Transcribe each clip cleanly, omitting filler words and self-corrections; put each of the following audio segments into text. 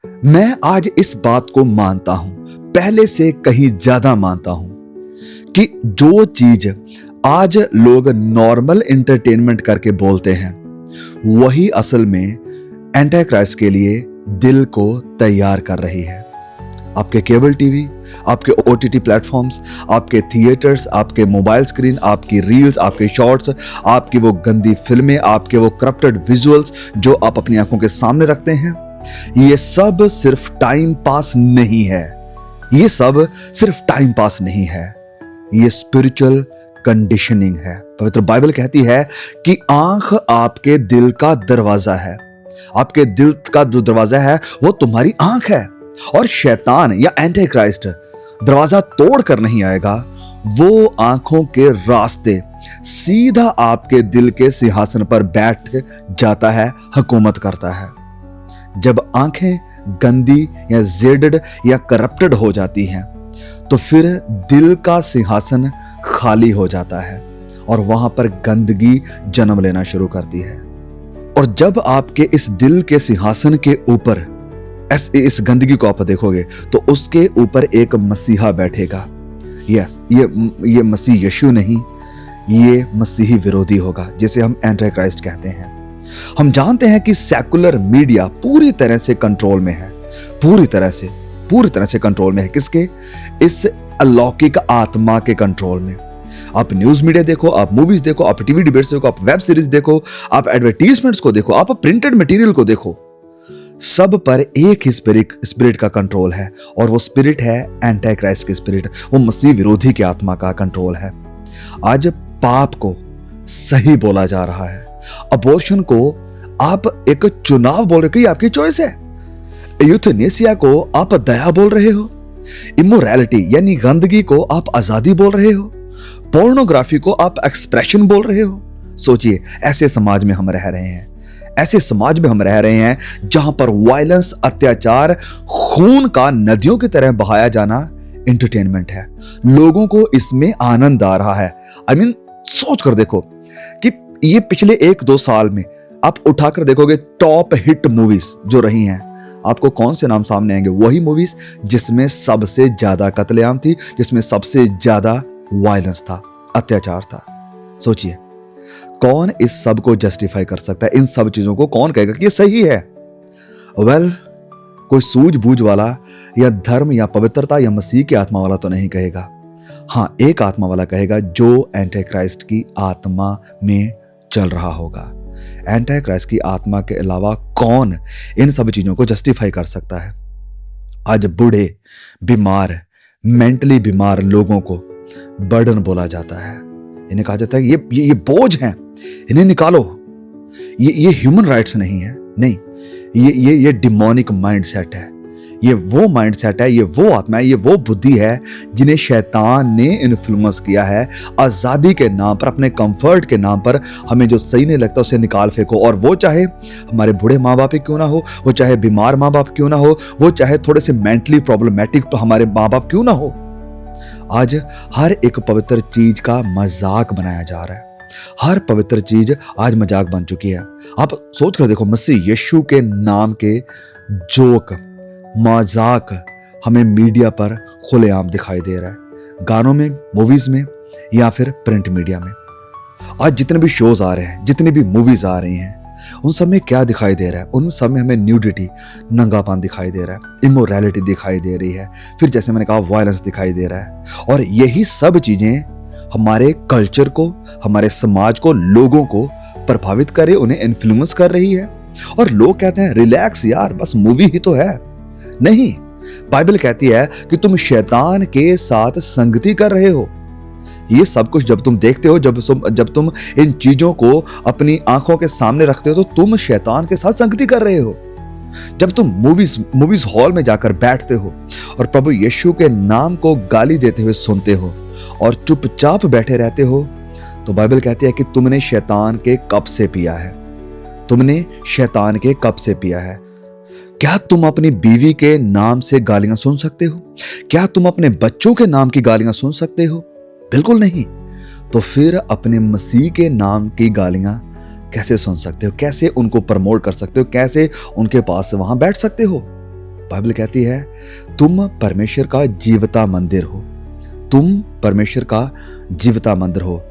मैं आज इस बात को मानता हूं, पहले से कहीं ज्यादा मानता हूं, कि जो चीज आज लोग नॉर्मल एंटरटेनमेंट करके बोलते हैं, वही असल में एंटी क्राइस्ट के लिए दिल को तैयार कर रही है। आपके केबल टीवी, आपके ओटीटी प्लेटफॉर्म्स, आपके थिएटर्स, आपके मोबाइल स्क्रीन, आपकी रील्स, आपके शॉर्ट्स, आपकी वो गंदी फिल्में, आपके वो करप्टेड विजुअल्स जो आप अपनी आंखों के सामने रखते हैं, ये सब सिर्फ टाइम पास नहीं है। ये सब सिर्फ टाइम पास नहीं है, ये स्पिरिचुअल कंडीशनिंग है। पवित्र बाइबल कहती है कि आंख आपके दिल का दरवाजा है। आपके दिल का जो दरवाजा है वो तुम्हारी आंख है, और शैतान या एंटी क्राइस्ट दरवाजा तोड़ कर नहीं आएगा। वो आंखों के रास्ते सीधा आपके दिल के सिंहासन पर बैठ जाता है, हुकूमत करता है। जब आंखें गंदी या जेडड या करप्टेड हो जाती हैं, तो फिर दिल का सिंहासन खाली हो जाता है और वहां पर गंदगी जन्म लेना शुरू करती है। और जब आपके इस दिल के सिंहासन के ऊपर इस गंदगी को आप देखोगे, तो उसके ऊपर एक मसीहा बैठेगा। यस, ये मसीह यीशु नहीं, ये मसीही विरोधी होगा, जिसे हम एंटी क्राइस्ट कहते हैं। हम जानते हैं कि सेकुलर मीडिया पूरी तरह से कंट्रोल में है, पूरी तरह से कंट्रोल में है। किसके? इस अलौकिक आत्मा के कंट्रोल में। आप न्यूज मीडिया देखो, आप मूवीज देखो, आप टीवी डिबेट्स देखो, आप वेब सीरीज देखो, आप एडवर्टीजमेंट्स को देखो, आप प्रिंटेड मटेरियल को देखो, सब पर एक ही स्पिरिट का कंट्रोल है, और वो स्पिरिट है एंटी क्राइस्ट की स्पिरिट, वो मसीह विरोधी की आत्मा का कंट्रोल है। आज पाप को सही बोला जा रहा है, अबॉर्शन को आप एक चुनाव बोल रहे हो, ये आपकी चॉइस है। यूथेनेसिया को आप दया बोल रहे हो, इमोरैलिटी यानी गंदगी को आप आजादी बोल रहे हो, पोर्नोग्राफी को आप एक्सप्रेशन बोल रहे हो। सोचिए, ऐसे समाज में हम रह रहे हैं, ऐसे समाज में हम रह रहे हैं जहां पर वायलेंस, अत्याचार, खून का नदियों की तरह बहाया जाना एंटरटेनमेंट है। लोगों को इसमें आनंद आ रहा है। सोच कर देखो कि ये पिछले 1-2 साल में आप उठाकर देखोगे टॉप हिट मूवीज जो रही हैं, आपको कौन से नाम सामने आएंगे? वही मूवीज जिसमें सबसे ज्यादा कत्लेआम थी, जिसमें सबसे ज्यादा वायलेंस था, अत्याचार था। सोचिए, कौन इस सब को जस्टिफाई कर सकता है? इन सब चीजों को कौन कहेगा कि ये सही है? कोई सूझबूझ वाला या धर्म या पवित्रता या मसीह की आत्मा वाला तो नहीं कहेगा। हां, एक आत्मा वाला कहेगा जो एंटी क्राइस्ट की आत्मा में चल रहा होगा। एंटी क्राइस्ट की आत्मा के अलावा कौन इन सब चीजों को जस्टिफाई कर सकता है? आज बूढ़े, बीमार, मेंटली बीमार लोगों को बर्डन बोला जाता है। इन्हें कहा जाता है ये बोझ हैं, इन्हें निकालो। ये ह्यूमन राइट्स नहीं है, नहीं, ये डिमोनिक माइंडसेट है। ये वो माइंडसेट है, ये वो आत्मा है, ये वो बुद्धि है जिन्हें शैतान ने इन्फ्लुएंस किया है। आजादी के नाम पर, अपने कंफर्ट के नाम पर हमें जो सही नहीं लगता उसे निकाल फेंको। और वो चाहे हमारे बूढ़े माँ बाप ही क्यों ना हो, वो चाहे बीमार माँ बाप क्यों ना हो, वो चाहे थोड़े से मेंटली प्रॉब्लमेटिक हमारे माँ बाप क्यों ना हो। आज हर एक पवित्र चीज का मजाक बनाया जा रहा है। हर पवित्र चीज आज मजाक बन चुकी है। आप सोच कर देखो, मसीह यीशु के नाम के जोक, मजाक हमें मीडिया पर खुलेआम दिखाई दे रहा है, गानों में, मूवीज में, या फिर प्रिंट मीडिया में। आज जितने भी शोज आ रहे हैं, जितनी भी मूवीज आ रही हैं, उन सब में क्या दिखाई दे रहा है? उन सब में हमें न्यूडिटी, नंगापन दिखाई दे रहा है, इमोरैलिटी दिखाई दे रही है, फिर जैसे मैंने कहा वायलेंस दिखाई दे रहा है। और यही सब चीजें हमारे कल्चर को, हमारे समाज को, लोगों को प्रभावित कर रही, उन्हें इन्फ्लुएंस कर रही है। और लोग कहते हैं रिलैक्स यार, बस मूवी ही तो है। नहीं, बाइबल कहती है कि तुम शैतान के साथ संगति कर रहे हो। ये सब कुछ जब तुम देखते हो, जब तुम इन चीजों को अपनी आंखों के सामने रखते हो, तो तुम शैतान के साथ संगति कर रहे हो। जब तुम मूवीज हॉल में जाकर बैठते हो और प्रभु यीशु के नाम को गाली देते हुए सुनते हो और चुपचाप बैठे रहते हो, तो बाइबल कहती है कि तुमने शैतान के कप से पिया है। तुमने शैतान के कप से पिया है। क्या तुम अपनी बीवी के नाम से गालियां सुन सकते हो? क्या तुम अपने बच्चों के नाम की गालियां सुन सकते हो? बिल्कुल नहीं। तो फिर अपने मसीह के नाम की गालियां कैसे सुन सकते हो? कैसे उनको प्रमोट कर सकते हो? कैसे उनके पास वहां बैठ सकते हो? बाइबल कहती है तुम परमेश्वर का जीवता मंदिर हो, तुम परमेश्वर का जीवता मंदिर हो,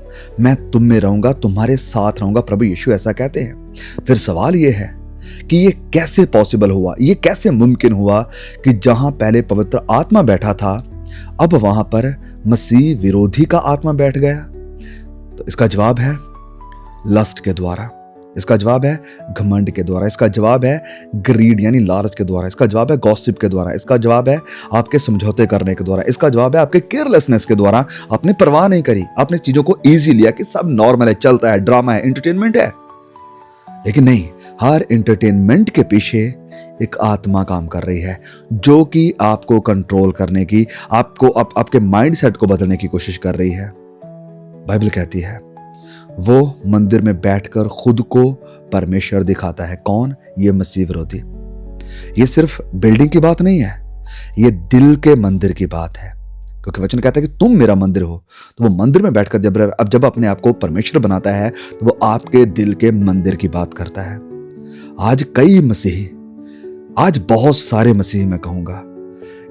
मैं तुम में रहूंगा, तुम्हारे साथ रहूंगा, प्रभु यीशु ऐसा कहते हैं। फिर सवाल यह है कि ये कैसे पॉसिबल हुआ, ये कैसे मुमकिन हुआ कि जहां पहले पवित्र आत्मा बैठा था अब वहां पर मसीह विरोधी का आत्मा बैठ गया। तो इसका जवाब है लस्ट के द्वारा, इसका जवाब है घमंड के द्वारा, इसका जवाब है ग्रीड यानी लालच के द्वारा, इसका जवाब है गॉसिप के द्वारा, इसका जवाब है आपके समझौते करने के द्वारा, इसका जवाब है आपके केयरलेसनेस के द्वारा। आपने परवाह नहीं करी, आपने चीजों को इजी लिया कि सब नॉर्मल है, चलता है, ड्रामा है, एंटरटेनमेंट है। लेकिन नहीं, हर एंटरटेनमेंट के पीछे एक आत्मा काम कर रही है जो कि आपको कंट्रोल करने की, आपको आपके माइंड सेट को बदलने की कोशिश कर रही है। बाइबल कहती है वो मंदिर में बैठकर खुद को परमेश्वर दिखाता है। कौन? ये मसीह विरोधी। ये सिर्फ बिल्डिंग की बात नहीं है, ये दिल के मंदिर की बात है, क्योंकि वचन कहता है कि तुम मेरा मंदिर हो। तो वो मंदिर में बैठकर जब अपने आप को परमेश्वर बनाता है तो वो आपके दिल के मंदिर की बात करता है। आज कई मसीही, आज बहुत सारे मसीही मैं कहूंगा,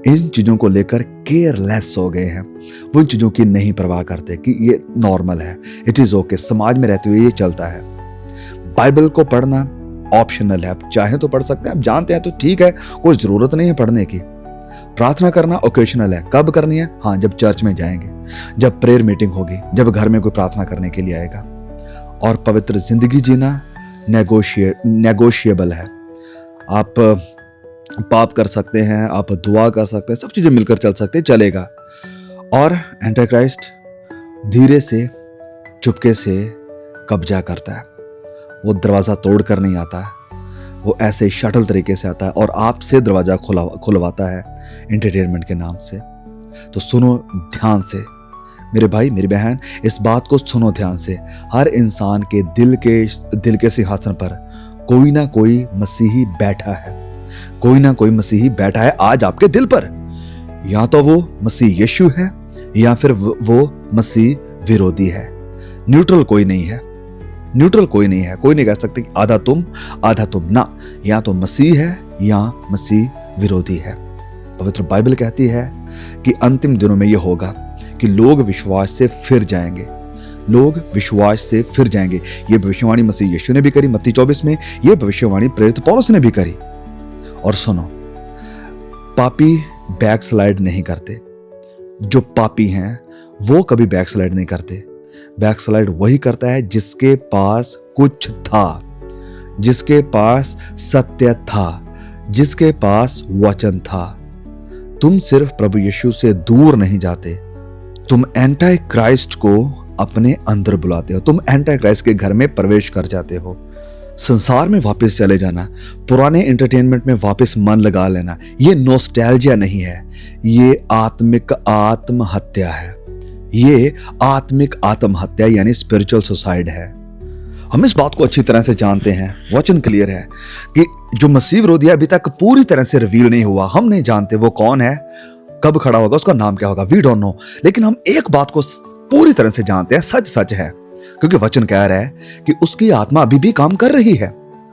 इन चीजों को लेकर केयरलेस हो गए हैं। वो इन चीजों की नहीं परवाह करते कि ये नॉर्मल है, इट इज ओके, समाज में रहते हुए ये चलता है। बाइबल को पढ़ना ऑप्शनल है, आप चाहे तो पढ़ सकते हैं, आप जानते हैं तो ठीक है, कोई जरूरत नहीं है पढ़ने की। प्रार्थना करना ओकेशनल है, कब करनी है? हाँ, जब चर्च में जाएंगे, जब प्रेयर मीटिंग होगी, जब घर में कोई प्रार्थना करने के लिए आएगा। और पवित्र जिंदगी जीना नेगोशिएबल है। आप पाप कर सकते हैं, आप दुआ कर सकते हैं, सब चीजें मिलकर चल सकते हैं, चलेगा। और एंटी क्राइस्ट धीरे से चुपके से कब्जा करता है। वो दरवाजा तोड़ कर नहीं आता, वो ऐसे शटल तरीके से आता है और आपसे दरवाजा खुलवाता है एंटरटेनमेंट के नाम से। तो सुनो ध्यान से मेरे भाई मेरी बहन, इस बात को सुनो ध्यान से। हर इंसान के दिल के सिंहासन पर कोई ना कोई मसीही बैठा है, कोई ना कोई मसीही बैठा है आज आपके दिल पर। या तो वो मसीह यीशु है या फिर वो मसीह विरोधी है। न्यूट्रल कोई नहीं है, न्यूट्रल कोई नहीं है। कोई नहीं कह सकते कि आधा तुम आधा तुम, ना, या तो मसीह है या मसीह विरोधी है। पवित्र बाइबल कहती है कि अंतिम दिनों में यह होगा कि लोग विश्वास से फिर जाएंगे, लोग विश्वास से फिर जाएंगे। ये भविष्यवाणी मसीह यीशु ने भी करी, मत्ती 24 में। ये भविष्यवाणी प्रेरित पौलुस ने भी करी। और सुनो, पापी बैकस्लाइड नहीं करते। जो पापी हैं वो कभी बैकस्लाइड नहीं करते। बैकस्लाइड वही करता है जिसके पास कुछ था, जिसके पास सत्य था, जिसके पास वचन था। तुम सिर्फ प्रभु यीशु से दूर नहीं जाते, तुम एंटी क्राइस्ट को अपने अंदर बुलाते हो, तुम एंटी क्राइस्ट के घर में प्रवेश कर जाते हो। संसार में वापस चले जाना, पुराने एंटरटेनमेंट में वापस मन लगा लेना, ये नॉस्टैल्जिया नहीं है, ये आत्मिक आत्महत्या है। ये आत्मिक आत्महत्या यानी स्पिरिचुअल सुसाइड है। हम इस बात को अच्छी तरह से जानते हैं, वचन क्लियर है कि जो मसीह विरोधी अभी तक पूरी तरह से रिवील नहीं हुआ, हम नहीं जानते वो कौन है, कब खड़ा होगा, उसका नाम क्या होगा, वी डोंट नो। लेकिन हम एक बात को पूरी तरह से जानते हैं, सच सच है, क्योंकि वचन कह रहा है कि उसकी आत्मा अभी भी काम कर रही है।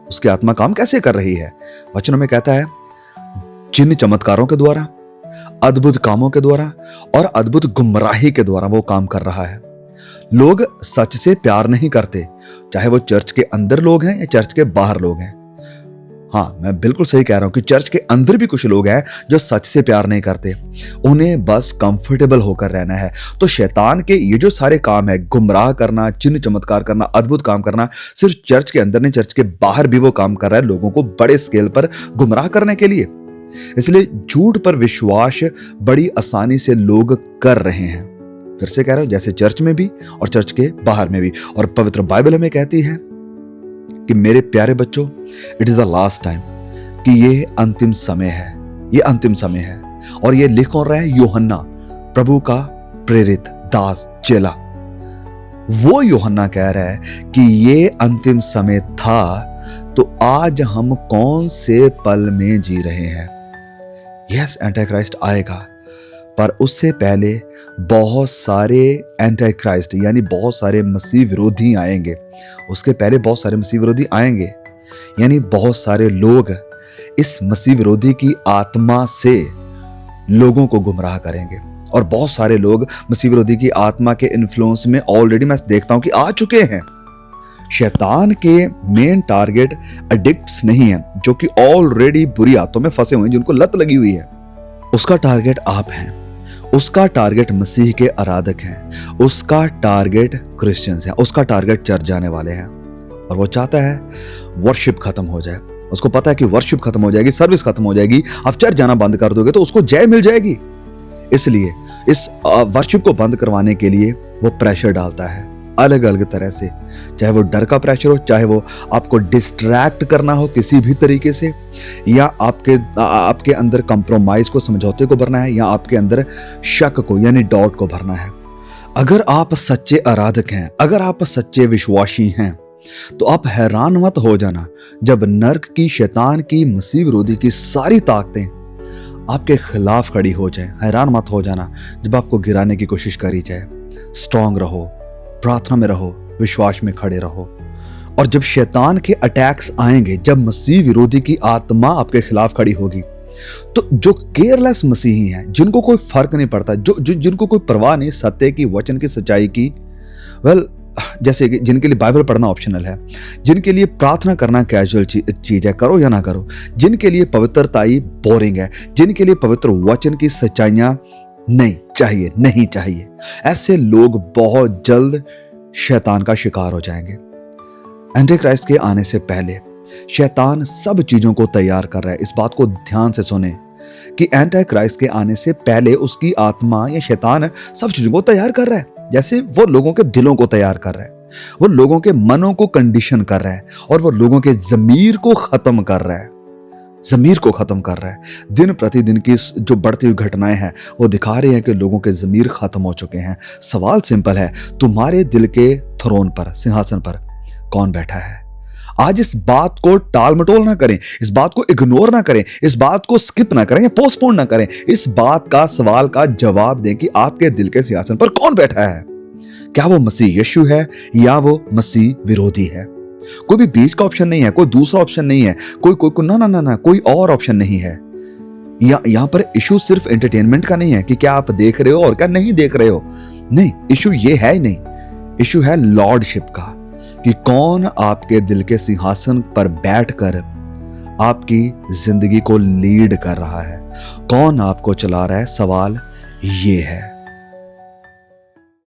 उसकी आत्मा काम कैसे कर रही है? वचनों में कहता है चिन्ह चमत्कारों के द्वारा, अद्भुत कामों के द्वारा और अद्भुत गुमराही के द्वारा वो काम कर रहा है। लोग सच से प्यार नहीं करते, चाहे वो चर्च के अंदर लोग हैं या चर्च के बाहर लोग हैं। हाँ, मैं बिल्कुल सही कह रहा हूं कि चर्च के अंदर भी कुछ लोग हैं जो सच से प्यार नहीं करते, उन्हें बस कंफर्टेबल होकर रहना है। तो शैतान के ये जो सारे काम है, गुमराह करना, चिन्ह चमत्कार करना, अद्भुत काम करना, सिर्फ चर्च के अंदर नहीं, चर्च के बाहर भी वो काम कर रहा है, लोगों को बड़े स्केल पर गुमराह करने के लिए। इसलिए झूठ पर विश्वास बड़ी आसानी से लोग कर रहे हैं। फिर से कह रहा हूं, जैसे चर्च में भी और चर्च के बाहर में भी। और पवित्र बाइबल हमें कहती है कि मेरे प्यारे बच्चों, it is the last time, कि ये अंतिम समय है, ये अंतिम समय है। और ये लिख कौन रहा है? यूहन्ना, प्रभु का प्रेरित दास चेला। वो यूहन्ना कह रहा है कि ये अंतिम समय था, तो आज हम कौन से पल में जी रहे हैं? यस, एंटी क्राइस्ट आएगा, पर उससे पहले बहुत सारे एंटी क्राइस्ट यानी बहुत सारे मसीह विरोधी आएंगे। उसके पहले बहुत सारे मसीह विरोधी आएंगे, यानी बहुत सारे लोग इस मसीह विरोधी की आत्मा से लोगों को गुमराह करेंगे। और बहुत सारे लोग मसीह विरोधी की आत्मा के इन्फ्लुएंस में ऑलरेडी मैं देखता हूं कि आ चुके हैं। शैतान के मेन टारगेट एडिक्ट्स नहीं है, जो कि ऑलरेडी बुरी आदतों में फंसे हुए हैं, जिनको लत लगी हुई है। उसका टारगेट आप हैं, उसका टारगेट मसीह के आराधक हैं, उसका टारगेट क्रिश्चियंस हैं, उसका टारगेट चर्च जाने वाले हैं। और वो चाहता है वर्शिप खत्म हो जाए। उसको पता है कि वर्शिप खत्म हो जाएगी, सर्विस खत्म हो जाएगी, आप चर्च जाना बंद कर दोगे तो उसको जय मिल जाएगी। इसलिए इस वर्शिप को बंद करवाने के लिए वो प्रेशर डालता है अलग अलग तरह से, चाहे वो डर का प्रेशर हो, चाहे वो आपको डिस्ट्रैक्ट करना हो किसी भी तरीके से, या आपके अंदर कंप्रोमाइज को, समझौते को भरना है, या आपके अंदर शक को यानी डाउट को भरना है। अगर आप सच्चे आराधक हैं, अगर आप सच्चे विश्वासी हैं, तो आप हैरान मत हो जाना जब नर्क की, शैतान की, मसीह विरोधी की सारी ताकतें आपके खिलाफ खड़ी हो जाए। हैरान मत हो जाना जब आपको गिराने की कोशिश करी जाए। स्ट्रांग रहो, प्रार्थना में रहो, विश्वास में खड़े रहो। और जब शैतान के अटैक्स आएंगे, जब मसीह विरोधी की आत्मा आपके खिलाफ खड़ी होगी, तो जो केयरलेस मसीही हैं, जिनको कोई फर्क नहीं पड़ता, जिनको कोई परवाह नहीं सत्य की, वचन की, सच्चाई की, जैसे कि जिनके लिए बाइबल पढ़ना ऑप्शनल है, जिनके लिए प्रार्थना करना कैजुअल चीज है, करो या ना करो, जिनके लिए पवित्रताई बोरिंग है, जिनके लिए पवित्र वचन की सच्चाइयां नहीं चाहिए, ऐसे लोग बहुत जल्द शैतान का शिकार हो जाएंगे। एंटी क्राइस्ट के आने से पहले शैतान सब चीजों को तैयार कर रहा है। इस बात को ध्यान से सुने कि एंटी क्राइस्ट के आने से पहले उसकी आत्मा या शैतान सब चीजों को तैयार कर रहा है। जैसे वो लोगों के दिलों को तैयार कर रहा है, वो लोगों के मनों को कंडीशन कर रहा है, और वो लोगों के जमीर को खत्म कर रहा है। जमीर को खत्म कर रहा है। दिन प्रतिदिन की जो बढ़ती हुई घटनाएं हैं वो दिखा रही हैं कि लोगों के जमीर खत्म हो चुके हैं। सवाल सिंपल है, तुम्हारे दिल के थ्रोन पर, सिंहासन पर कौन बैठा है? आज इस बात को टाल मटोल ना करें, इस बात को इग्नोर ना करें, इस बात को स्किप ना करें या पोस्टपोन ना करें। इस बात का, सवाल का जवाब दें कि आपके दिल के सिंहासन पर कौन बैठा है। क्या वो मसीह यीशु है या वो मसीह विरोधी है? कोई भी बीच का ऑप्शन नहीं है, कोई दूसरा ऑप्शन नहीं है, कोई ना कोई और ऑप्शन नहीं है। यहां पर इशू सिर्फ एंटरटेनमेंट का नहीं है कि क्या आप देख रहे हो और क्या नहीं देख रहे हो। नहीं, इशू ये है ही नहीं। इशू है लॉर्डशिप का, कि कौन आपके दिल के सिंहासन पर बैठकर आपकी जिंदगी को लीड कर रहा है, कौन आपको चला रहा है। सवाल ये है।